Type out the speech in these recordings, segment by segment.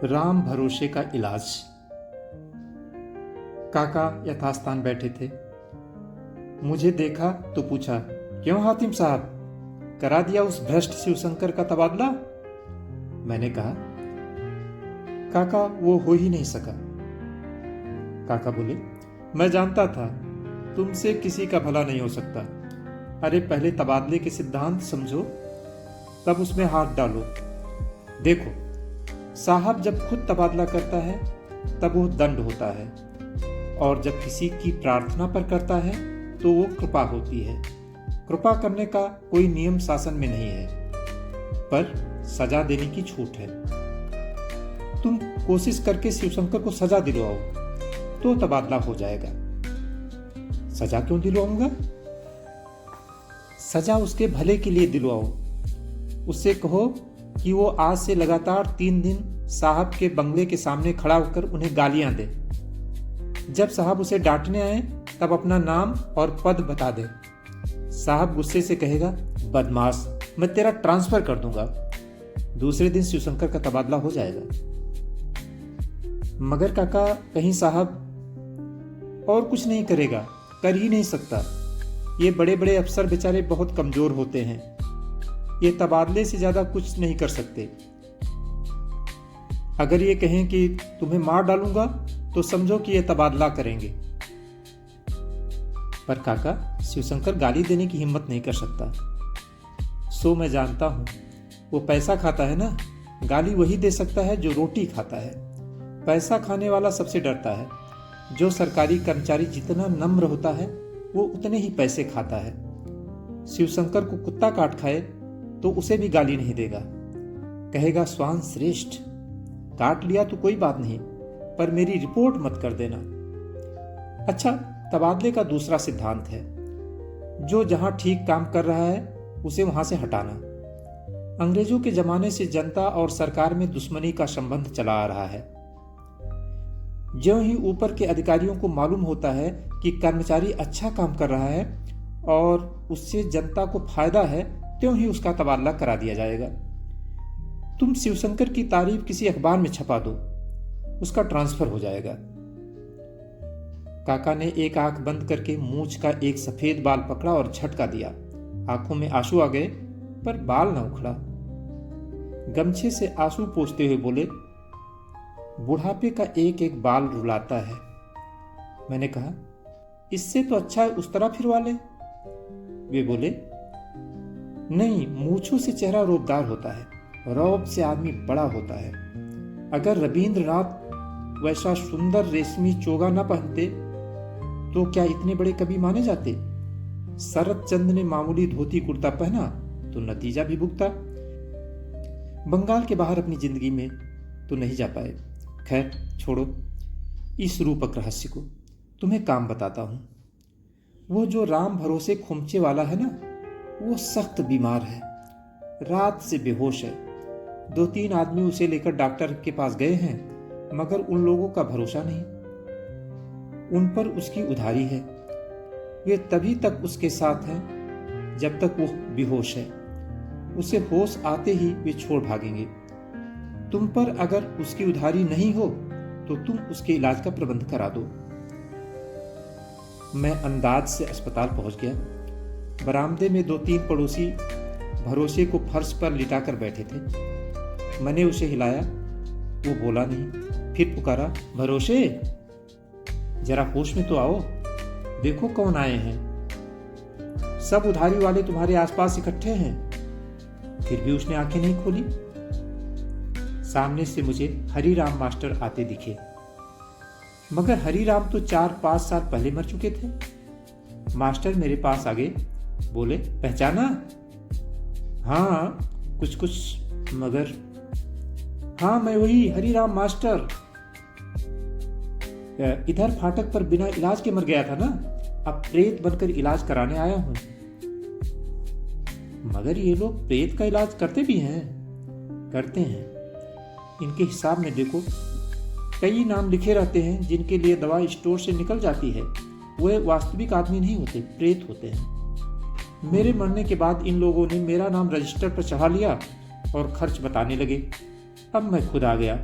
राम भरोसे का इलाज। काका यथास्थान बैठे थे। मुझे देखा तो पूछा, क्यों हातिम साहब, करा दिया उस भ्रष्ट शिवशंकर का तबादला? मैंने कहा, काका वो हो ही नहीं सका। काका बोले, मैं जानता था तुमसे किसी का भला नहीं हो सकता। अरे पहले तबादले के सिद्धांत समझो, तब उसमें हाथ डालो। देखो, साहब जब खुद तबादला करता है तब वो दंड होता है, और जब किसी की प्रार्थना पर करता है तो वो कृपा होती है। कृपा करने का कोई नियम शासन में नहीं है, पर सजा देने की छूट है। तुम कोशिश करके शिवशंकर को सजा दिलवाओ तो तबादला हो जाएगा। सजा क्यों दिलवाऊंगा? सजा उसके भले के लिए दिलवाओ। उससे कहो कि वो आज से लगातार 3 दिन साहब के बंगले के सामने खड़ा होकर उन्हें गालियां दे। जब साहब उसे डांटने आए तब अपना नाम और पद बता दे। साहब गुस्से से कहेगा, बदमाश, मैं तेरा ट्रांसफर कर दूंगा। दूसरे दिन शिवशंकर का तबादला हो जाएगा। मगर काका, कहीं साहब और कुछ नहीं करेगा, कर ही नहीं सकता। ये बड़े बड़े अफसर बेचारे बहुत कमजोर होते हैं। ये तबादले से ज्यादा कुछ नहीं कर सकते। अगर ये कहें कि तुम्हें मार डालूंगा तो समझो कि ये तबादला करेंगे। पर काका, शिवशंकर गाली देने की हिम्मत नहीं कर सकता। सो मैं जानता हूं, वो पैसा खाता है ना। गाली वही दे सकता है जो रोटी खाता है। पैसा खाने वाला सबसे डरता है। जो सरकारी कर्मचारी जितना नम्र होता है वो उतने ही पैसे खाता है। शिवशंकर को कुत्ता काट खाए तो उसे भी गाली नहीं देगा। कहेगा, स्वान श्रेष्ठ, काट लिया तो कोई बात नहीं, पर मेरी रिपोर्ट मत कर देना। अच्छा, तबादले का दूसरा सिद्धांत है, जो जहां ठीक काम कर रहा है उसे वहां से हटाना। अंग्रेजों के जमाने से जनता और सरकार में दुश्मनी का संबंध चला आ रहा है। ज्यों ही ऊपर के अधिकारियों को मालूम होता है कि कर्मचारी अच्छा काम कर रहा है और उससे जनता को फायदा है, त्यों ही उसका तबादला करा दिया जाएगा। तुम शिवशंकर की तारीफ किसी अखबार में छपा दो, उसका ट्रांसफर हो जाएगा। काका ने एक आंख बंद करके मूंछ का एक सफेद बाल पकड़ा और झटका दिया। आंखों में आंसू आ गए, पर बाल न उखड़ा। गमछे से आंसू पोंछते हुए बोले, बुढ़ापे का एक एक बाल रुलाता है। मैंने कहा, इससे तो अच्छा है उस तरह फिरवा ले। वे बोले, नहीं, मूछों से चेहरा रौबदार होता है, रौब से आदमी बड़ा होता है। अगर रविंद्रनाथ वैसा सुंदर रेशमी चोगा न पहनते तो क्या इतने बड़े कवि माने जाते? शरत चंद ने मामूली धोती कुर्ता पहना तो नतीजा भी भुगता। बंगाल के बाहर अपनी जिंदगी में तो नहीं जा पाए। खैर छोड़ो इस रूपक रहस्य को, तुम्हें काम बताता हूं। वो जो राम भरोसे खुमचे वाला है ना, वो सख्त बीमार है, रात से बेहोश है। 2-3 आदमी उसे लेकर डॉक्टर के पास गए हैं, मगर उन लोगों का भरोसा नहीं। उन पर उसकी उधारी है। वे तभी तक उसके साथ हैं जब तक वो बेहोश है। उसे होश आते ही वे छोड़ भागेंगे। तुम पर अगर उसकी उधारी नहीं हो तो तुम उसके इलाज का प्रबंध करा दो। मैं अंदाज से अस्पताल पहुंच गया। बरामदे में 2-3 पड़ोसी भरोसे को फर्श पर लिटाकर बैठे थे। मैंने उसे हिलाया, वो बोला नहीं। फिर पुकारा, भरोसे, जरा होश में तो आओ, देखो कौन आए हैं। सब उधारी वाले तुम्हारे आसपास इकट्ठे हैं। फिर भी उसने आंखें नहीं खोली। सामने से मुझे हरिराम मास्टर आते दिखे, मगर हरिराम तो 4-5 साल पहले मर चुके थे। मास्टर मेरे पास आ गए, बोले, पहचाना? हाँ कुछ कुछ, मगर हाँ मैं वही हरिराम मास्टर, इधर फाटक पर बिना इलाज के मर गया था ना। अब प्रेत बनकर इलाज कराने आया हूं। मगर ये लोग प्रेत का इलाज करते भी हैं। करते हैं। इनके हिसाब में देखो, कई नाम लिखे रहते हैं जिनके लिए दवा स्टोर से निकल जाती है। वे वास्तविक आदमी नहीं होते, प्रेत होते हैं। मेरे मरने के बाद इन लोगों ने मेरा नाम रजिस्टर पर चढ़ा लिया और खर्च बताने लगे। अब मैं खुद आ गया।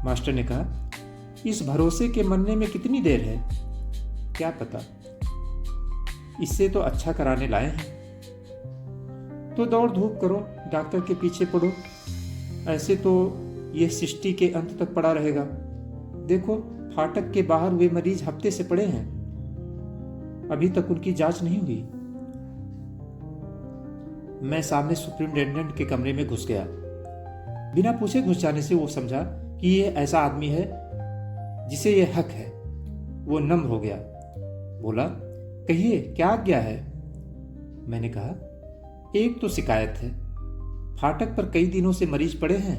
मास्टर ने कहा, इस भरोसे के मरने में कितनी देर है? क्या पता, इससे तो अच्छा कराने लाए हैं। तो दौड़ धूप करो, डॉक्टर के पीछे पड़ो, ऐसे तो यह सृष्टि के अंत तक पड़ा रहेगा। देखो, फाटक के बाहर वे मरीज हफ्ते से पड़े हैं, अभी तक उनकी जांच नहीं हुई। मैं सामने सुपरिटेंडेंट के कमरे में घुस गया। बिना पूछे घुस जाने से वो समझा कि ये ऐसा आदमी है जिसे ये हक है। वो नम्र हो गया, बोला, कहिए क्या आज्ञा है? मैंने कहा, एक तो शिकायत है, फाटक पर कई दिनों से मरीज पड़े हैं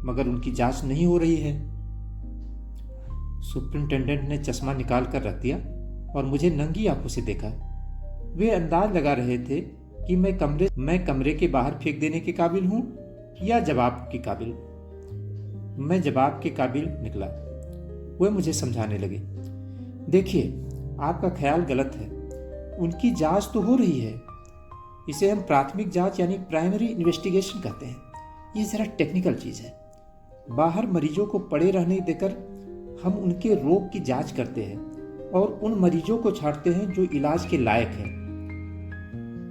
मगर उनकी जांच नहीं हो रही है। सुपरिटेंडेंट ने चश्मा निकाल कर रख दिया और मुझे नंगी आंखों से देखा। वे अंदाज लगा रहे थे कि मैं कमरे के बाहर फेंक देने के काबिल हूं या जवाब के काबिल। मैं जवाब के काबिल निकला। वे मुझे समझाने लगे, देखिए, आपका ख्याल गलत है, उनकी जांच तो हो रही है। इसे हम प्राथमिक जांच यानी प्राइमरी इन्वेस्टिगेशन कहते हैं। ये जरा टेक्निकल चीज है। बाहर मरीजों को पड़े रहने देकर हम उनके रोग की जांच करते हैं और उन मरीजों को छांटते हैं जो इलाज के लायक हैं।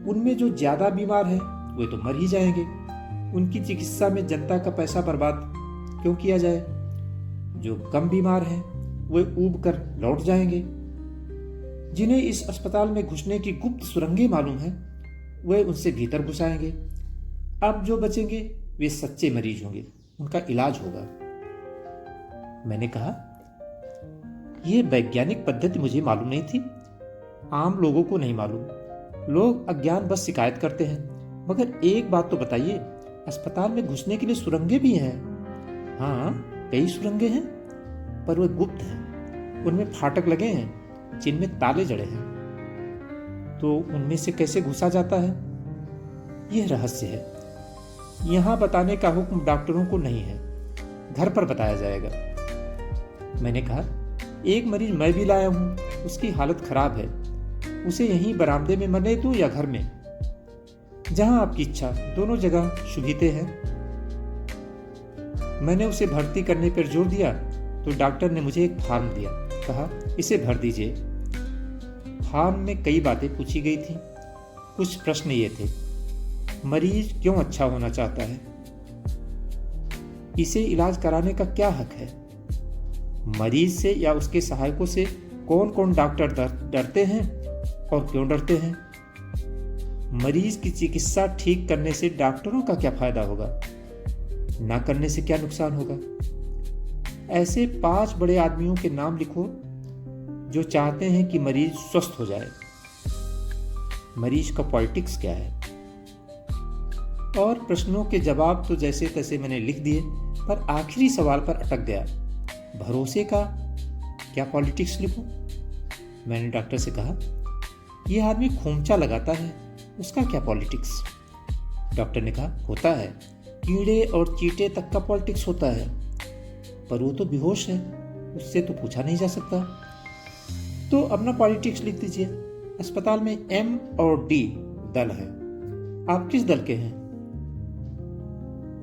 उनमें जो ज्यादा बीमार हैं वे तो मर ही जाएंगे। उनकी चिकित्सा में जनता का पैसा बर्बाद क्यों किया जाए? जो कम बीमार हैं वे ऊब कर लौट जाएंगे। जिन्हें इस अस्पताल में घुसने की गुप्त सुरंगें मालूम है वे उनसे भीतर घुसाएंगे। अब जो बचेंगे वे सच्चे मरीज होंगे, उनका इलाज होगा। मैंने कहा, यह वैज्ञानिक पद्धति मुझे मालूम नहीं थी, आम लोगों को नहीं मालूम। लोग अज्ञान बस शिकायत करते हैं। मगर एक बात तो बताइए, अस्पताल में घुसने के लिए सुरंगें भी हैं? हाँ, कई सुरंगें हैं, पर वे गुप्त हैं। उनमें फाटक लगे हैं जिनमें ताले जड़े हैं। तो उनमें से कैसे घुसा जाता है, यह रहस्य है। यहां बताने का हुक्म डॉक्टरों को नहीं है, घर पर बताया जाएगा। मैंने कहा, एक मरीज मैं भी लाया हूं, उसकी हालत खराब है। उसे यहीं बरामदे में मरने दूं या घर में? जहां आपकी इच्छा, दोनों जगह सुविधे हैं। मैंने उसे भर्ती करने पर जोर दिया तो डॉक्टर ने मुझे एक फॉर्म दिया, कहा, इसे भर दीजिए। फॉर्म में कई बातें पूछी गई थी। कुछ प्रश्न ये थे, मरीज क्यों अच्छा होना चाहता है? इसे इलाज कराने का क्या हक है? मरीज से या उसके सहायकों से कौन कौन डॉक्टर डरते हैं और क्यों डरते हैं? मरीज की चिकित्सा ठीक करने से डॉक्टरों का क्या फायदा होगा, ना करने से क्या नुकसान होगा? ऐसे 5 बड़े आदमियों के नाम लिखो जो चाहते हैं कि मरीज स्वस्थ हो जाए। मरीज का पॉलिटिक्स क्या है? और प्रश्नों के जवाब तो जैसे तैसे मैंने लिख दिए, पर आखिरी सवाल पर अटक गया, भरोसे का क्या पॉलिटिक्स लिखूं? मैंने डॉक्टर से कहा, यह आदमी खोमचा लगाता है, उसका क्या पॉलिटिक्स? डॉक्टर ने कहा, होता है, कीड़े और चींटे तक का पॉलिटिक्स होता है, पर वो तो बेहोश है, उससे तो पूछा नहीं जा सकता। तो अपना पॉलिटिक्स लिख दीजिए। अस्पताल में M और D दल है, आप किस दल के हैं?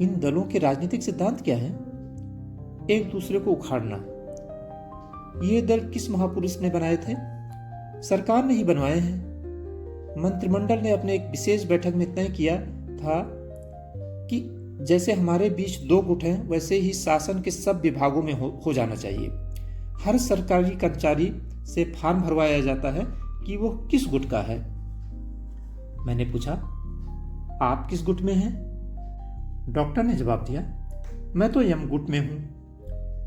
इन दलों के राजनीतिक सिद्धांत क्या हैं? एक दूसरे को उखाड़ना। ये दल किस महापुरुष ने बनाए थे? सरकार ने ही बनवाए हैं। मंत्रिमंडल ने अपने एक विशेष बैठक में तय किया था कि जैसे हमारे बीच 2 गुट हैं, वैसे ही शासन के सब विभागों में हो जाना चाहिए। हर सरकारी कर्मचारी से फॉर्म भरवाया जाता है कि वो किस गुट का है। मैंने पूछा, आप किस गुट में हैं? डॉक्टर ने जवाब दिया, मैं तो M गुट में हूं।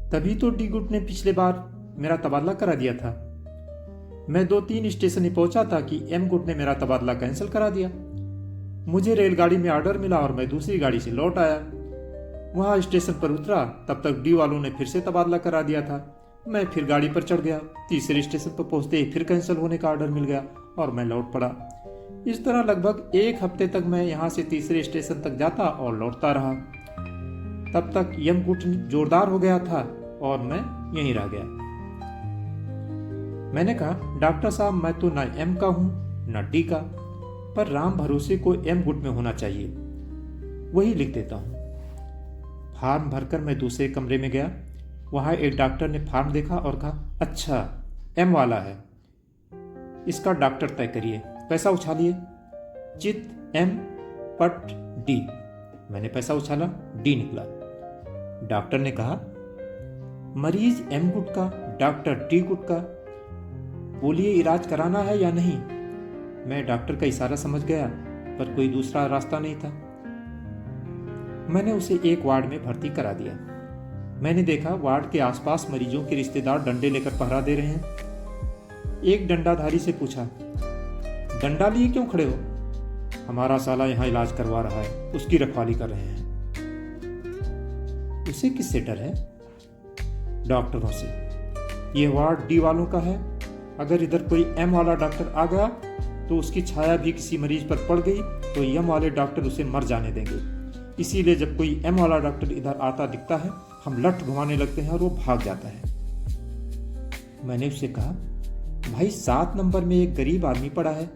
तभी तो D गुट ने पिछले बार मेरा तबादला करा दिया था। मैं 2-3 स्टेशन ही पहुंचा था कि M गुट ने मेरा तबादला कैंसिल करा दिया। मुझे रेलगाड़ी में ऑर्डर मिला और मैं दूसरी गाड़ी से लौट आया। वहां स्टेशन पर उतरा, तब तक D वालों ने फिर से तबादला करा दिया था। मैं फिर गाड़ी पर चढ़ गया। तीसरे स्टेशन पर पहुंचते ही फिर कैंसिल होने का ऑर्डर मिल गया और मैं लौट पड़ा। इस तरह लगभग 1 हफ्ते तक मैं यहाँ से तीसरे स्टेशन तक जाता और लौटता रहा। तब तक M गुट जोरदार हो गया था और मैं यहीं रह गया। मैंने कहा, डॉक्टर साहब, मैं तो ना M का हूं ना D का, पर राम भरोसे को M गुट में होना चाहिए, वही लिख देता हूं। फॉर्म भरकर मैं दूसरे कमरे में गया। वहाँ एक डॉक्टर ने फॉर्म देखा और कहा, अच्छा एम वाला है, इसका डॉक्टर तय करिए, पैसा उछालिए। चित एम पट डी। मैंने पैसा उछाला, डी निकला। डॉक्टर ने कहा, मरीज एम गुट का, डॉक्टर डी गुट का, बोलिए इलाज कराना है या नहीं। मैं डॉक्टर का इशारा समझ गया, पर कोई दूसरा रास्ता नहीं था। मैंने उसे एक वार्ड में भर्ती करा दिया। मैंने देखा वार्ड के आसपास मरीजों के रिश्तेदार डंडे लेकर पहरा दे रहे हैं। एक डंडाधारी से पूछा, डंडा लिए क्यों खड़े हो? हमारा साला यहाँ इलाज करवा रहा है, उसकी रखवाली कर रहे हैं। उसे किससे डर है? डॉक्टरों से। यह वार्ड डी वालों का है। अगर इधर कोई एम वाला डॉक्टर आ गया तो उसकी छाया भी किसी मरीज पर पड़ गई तो एम वाले डॉक्टर उसे मर जाने देंगे। इसीलिए जब कोई एम वाला डॉक्टर इधर आता दिखता है, हम लठ घुमाने लगते हैं और वो भाग जाता है। मैंने उससे कहा, भाई 7 नंबर में एक गरीब आदमी पड़ा है,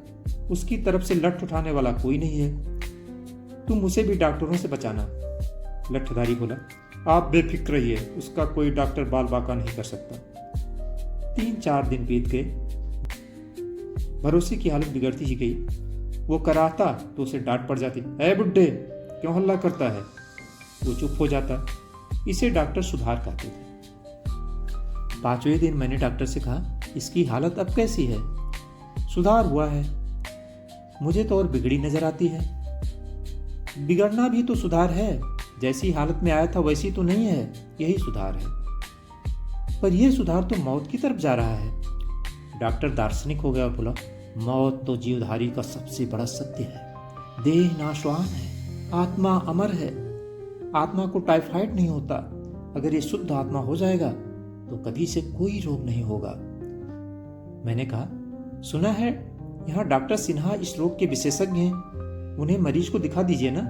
उसकी तरफ से लठ उठाने वाला कोई नहीं है, तुम उसे भी डॉक्टरों से बचाना। लठधारी बोला, आप बेफिक्र रहिए, उसका कोई डॉक्टर बाल बाका नहीं कर सकता। 3-4 दिन बीत गए। भरोसे की हालत बिगड़ती ही गई। वो कराता तो उसे डांट पड़ जाती, ऐ बुड्ढे क्यों हल्ला करता है। वो चुप हो जाता। इसे डॉक्टर सुधार कहते थे। 5वें दिन मैंने डॉक्टर से कहा, इसकी हालत अब कैसी है? सुधार हुआ है। मुझे तो और बिगड़ी नजर आती है। बिगड़ना भी तो सुधार है, जैसी हालत में आया था वैसी तो नहीं है, यही सुधार है। पर यह सुधार तो मौत की तरफ जा रहा है। डॉक्टर दार्शनिक हो गया और बोला, मौत तो जीवधारी का सबसे बड़ा सत्य है। देह नाशवान है, आत्मा अमर है। आत्मा को टाइफाइड नहीं होता। अगर ये शुद्ध आत्मा हो जाएगा तो कभी से कोई रोग नहीं होगा। मैंने कहा, सुना है यहाँ डॉक्टर सिन्हा इस रोग के विशेषज्ञ हैं, उन्हें मरीज को दिखा दीजिए ना।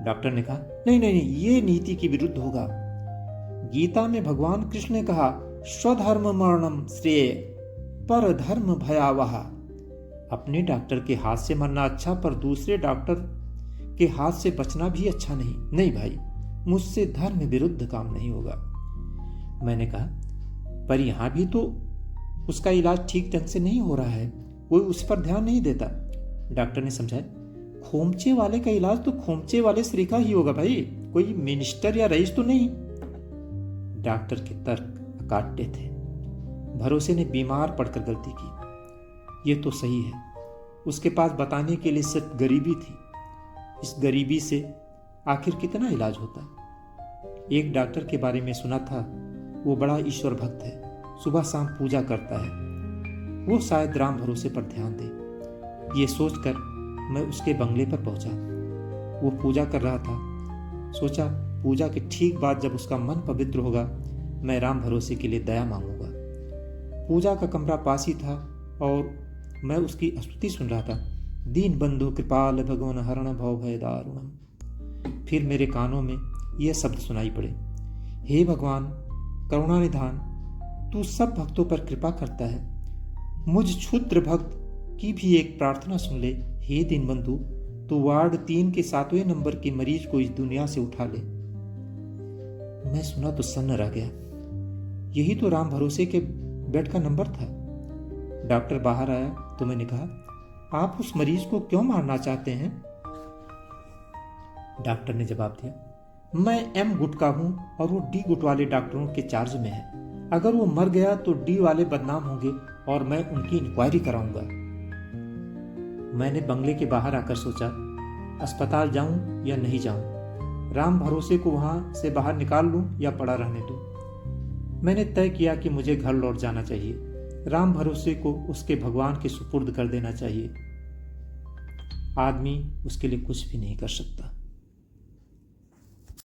डॉक्टर ने कहा, नहीं नहीं नहीं, ये नीति के विरुद्ध होगा। गीता में भगवान कृष्ण ने कहा, स्वधर्म मरणम श्रेय, पर धर्म भयावह। अपने डॉक्टर के हाथ से मरना अच्छा, पर दूसरे डॉक्टर के हाथ से बचना भी अच्छा नहीं। नहीं भाई, मुझसे धर्म विरुद्ध काम नहीं होगा। मैंने कहा, पर यहां भी तो उसका इलाज ठीक ढंग से नहीं हो रहा है, कोई उस पर ध्यान नहीं देता। डॉक्टर ने समझाया, खोमचे वाले का इलाज तो खोमचे वाले श्रीका ही होगा भाई, कोई मिनिस्टर या रईस तो नहीं। डॉक्टर के तर्क अकाट्य थे। भरोसे ने बीमार पड़कर गलती की, ये तो सही है। उसके पास बताने के लिए सिर्फ गरीबी थी। इस गरीबी से आखिर कितना इलाज होता? एक डॉक्टर के बारे में सुना था, वो बड़ा ईश्वर भक्त है, सुबह शाम पूजा करता है। वो शायद राम भरोसे पर ध्यान दे। ये सोचकर मैं उसके बंगले पर पहुंचा। वो पूजा कर रहा था। सोचा पूजा के ठीक बाद जब उसका मन पवित्र होगा, मैं राम भरोसे के लिए दया मांगूंगा। पूजा का कमरा पास ही था और मैं उसकी स्तुति सुन रहा था, दीन बंधु कृपाल भगवान हरण भव भय दारुणम। फिर मेरे कानों में यह शब्द सुनाई पड़े, हे भगवान करुणा निधान, तू सब भक्तों पर कृपा करता है, मुझ क्षुद्र भक्त की भी एक प्रार्थना सुन ले। हे दीनबंधु, तू वार्ड 3 के 7वें नंबर के मरीज को इस दुनिया से उठा ले। मैं सुना तो सन्न रह गया। यही तो राम भरोसे के बेड का नंबर था। डॉक्टर बाहर आया तो मैंने कहा, आप उस मरीज को क्यों मारना चाहते हैं? डॉक्टर ने जवाब दिया, मैं एम गुट का हूं और वो डी गुट वाले डॉक्टरों के चार्ज में है। अगर वो मर गया तो डी वाले बदनाम होंगे और मैं उनकी इंक्वायरी कराऊंगा। मैंने बंगले के बाहर आकर सोचा, अस्पताल जाऊं या नहीं जाऊं, राम भरोसे को वहां से बाहर निकाल लूं या पड़ा रहने दूं। मैंने तय किया कि मुझे घर लौट जाना चाहिए, राम भरोसे को उसके भगवान के सुपुर्द कर देना चाहिए। आदमी उसके लिए कुछ भी नहीं कर सकता।